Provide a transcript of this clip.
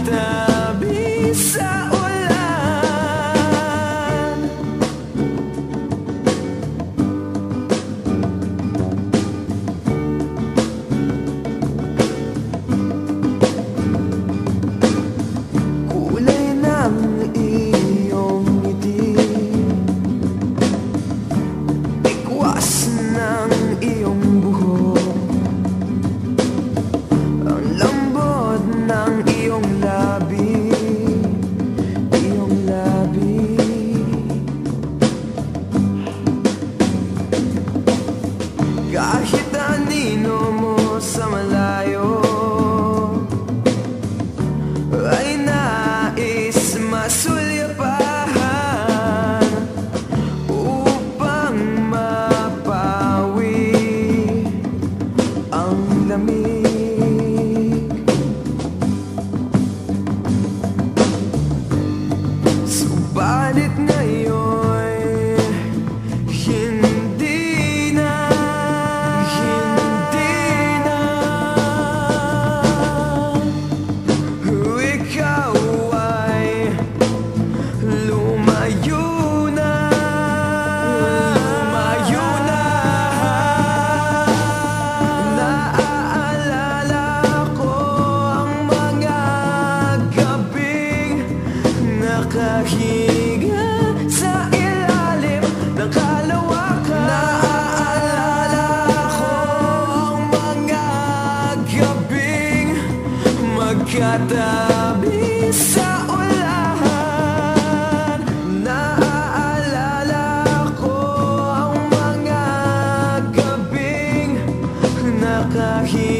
Magkatabi sa ulan. Kulay ng iyong ngiti, ikwas ng iyong buhok, ang lambot ng iyong labi, iyong labi. Kahit anino mo sa malayo ay nais masulyapan upang mapawi ang lamig. Subalit ngayon hindi na ikaw ay lumayo na. Naaalala ko ang mga gabing nakahiga sa ilalim ng kalawakan. Naaalala ko ang mga gabing magkatabi sa ulan. Naaalala ko ang mga gabing nakahiga